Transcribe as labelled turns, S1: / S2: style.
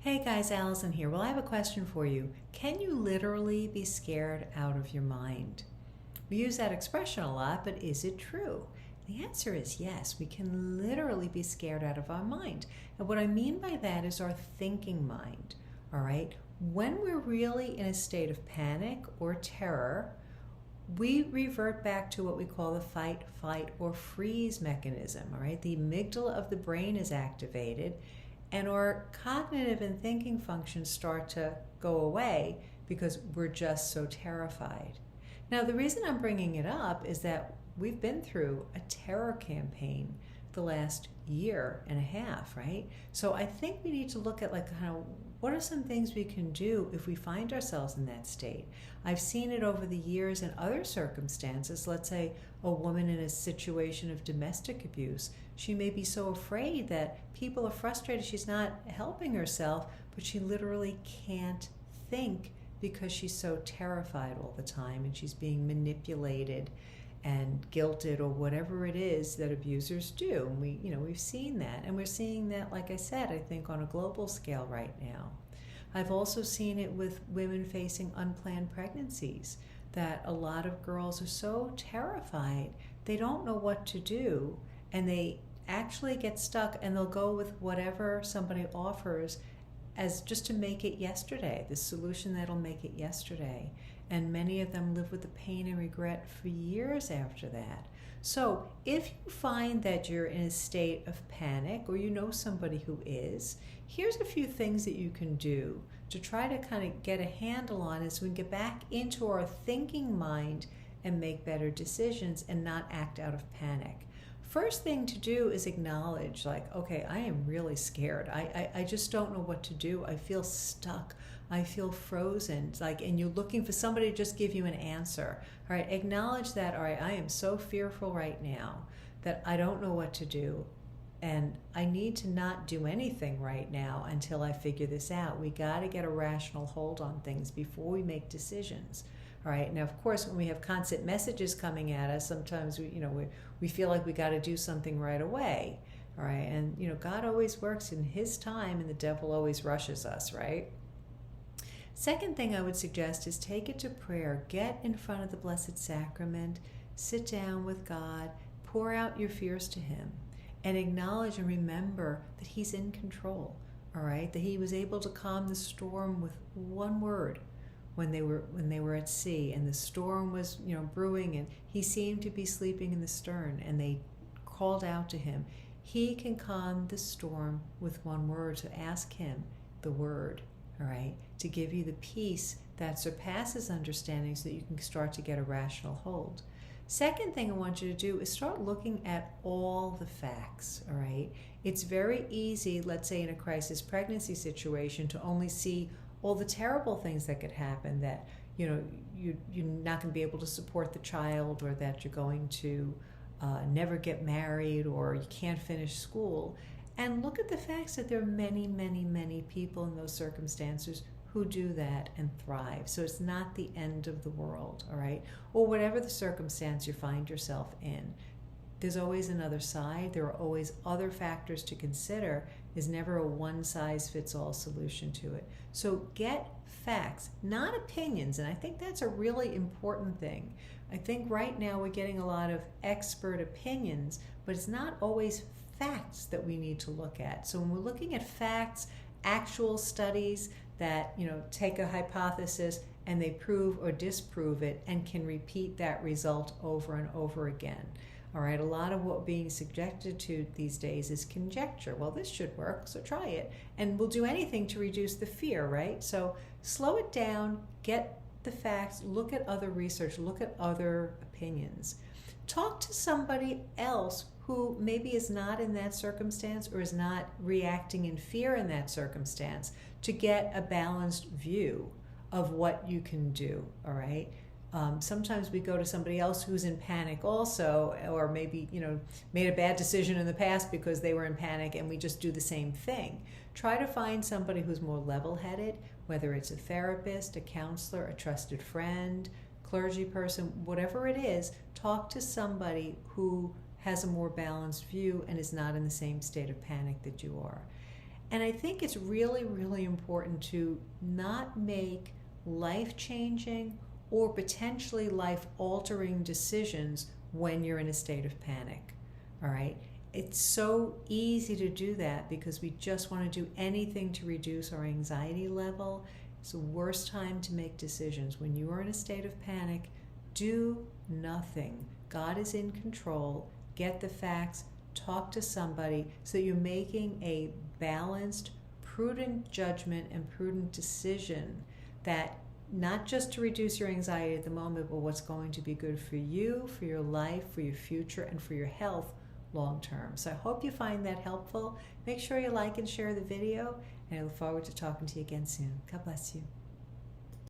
S1: Hey guys, Allison here. Well, I have a question for you. Can you literally be scared out of your mind? We use that expression a lot, but is it true? The answer is yes. We can literally be scared out of our mind. And what I mean by that is our thinking mind. All right? When we're really in a state of panic or terror, we revert back to what we call the fight, flight, or freeze mechanism. All right? The amygdala of the brain is activated, and our cognitive and thinking functions start to go away because we're just so terrified. Now, the reason I'm bringing it up is that we've been through a terror campaign the last year and a half, right? So I think we need to look at what are some things we can do if we find ourselves in that state. I've seen it over the years in other circumstances. Let's say a woman in a situation of domestic abuse. She may be so afraid that people are frustrated she's not helping herself, but she literally can't think because she's so terrified all the time and she's being manipulated and guilted or whatever it is that abusers do. And we've seen that, and we're seeing that, like I said, I think on a global scale right now. I've also seen it with women facing unplanned pregnancies, that a lot of girls are so terrified they don't know what to do, and they actually get stuck, and they'll go with whatever somebody offers as just to make it yesterday, the solution that'll make it yesterday. And many of them live with the pain and regret for years after that. So if you find that you're in a state of panic, or you know somebody who is, here's a few things that you can do to try to kind of get a handle on as we get back into our thinking mind and make better decisions and not act out of panic. First thing to do is acknowledge, okay, I am really scared. I just don't know what to do. I feel stuck. I feel frozen. And you're looking for somebody to just give you an answer. All right, acknowledge that, all right, I am so fearful right now that I don't know what to do. And I need to not do anything right now until I figure this out. We got to get a rational hold on things before we make decisions. All right. Now, of course, when we have constant messages coming at us, sometimes we feel like we got to do something right away. All right. And God always works in His time, and the devil always rushes us, right? Second thing I would suggest is take it to prayer. Get in front of the Blessed Sacrament, sit down with God, pour out your fears to Him, and acknowledge and remember that He's in control. All right. That He was able to calm the storm with one word. When they were at sea and the storm was brewing, and He seemed to be sleeping in the stern, and they called out to Him. He can calm the storm with one word. So ask Him the word, all right, to give you the peace that surpasses understanding so that you can start to get a rational hold. Second thing I want you to do is start looking at all the facts, all right? It's very easy, let's say in a crisis pregnancy situation, to only see all the terrible things that could happen, that you're not going to be able to support the child, or that you're going to never get married, or you can't finish school. And look at the facts that there are many, many, many people in those circumstances who do that and thrive. So it's not the end of the world, all right? Or whatever the circumstance you find yourself in, there's always another side. There are always other factors to consider. There's never a one-size-fits-all solution to it. So get facts, not opinions. And I think that's a really important thing. I think right now we're getting a lot of expert opinions, but it's not always facts that we need to look at. So when we're looking at facts, actual studies that take a hypothesis and they prove or disprove it and can repeat that result over and over again. All right, a lot of what being subjected to these days is conjecture. Well, this should work, so try it. And we'll do anything to reduce the fear, right? So slow it down, get the facts, look at other research, look at other opinions. Talk to somebody else who maybe is not in that circumstance or is not reacting in fear in that circumstance, to get a balanced view of what you can do, all right? Sometimes we go to somebody else who's in panic also, or maybe made a bad decision in the past because they were in panic, and we just do the same thing. Try to find somebody who's more level-headed, whether it's a therapist, a counselor, a trusted friend, clergy person, whatever it is. Talk to somebody who has a more balanced view and is not in the same state of panic that you are. And I think it's really, really important to not make life-changing or potentially life-altering decisions when you're in a state of panic. All right? It's so easy to do that because we just want to do anything to reduce our anxiety level. It's the worst time to make decisions. When you are in a state of panic, do nothing. God is in control. Get the facts. Talk to somebody so that you're making a balanced, prudent judgment and prudent decision that not just to reduce your anxiety at the moment, but what's going to be good for you, for your life, for your future, and for your health long term. So I hope you find that helpful. Make sure you like and share the video, and I look forward to talking to you again soon. God bless you.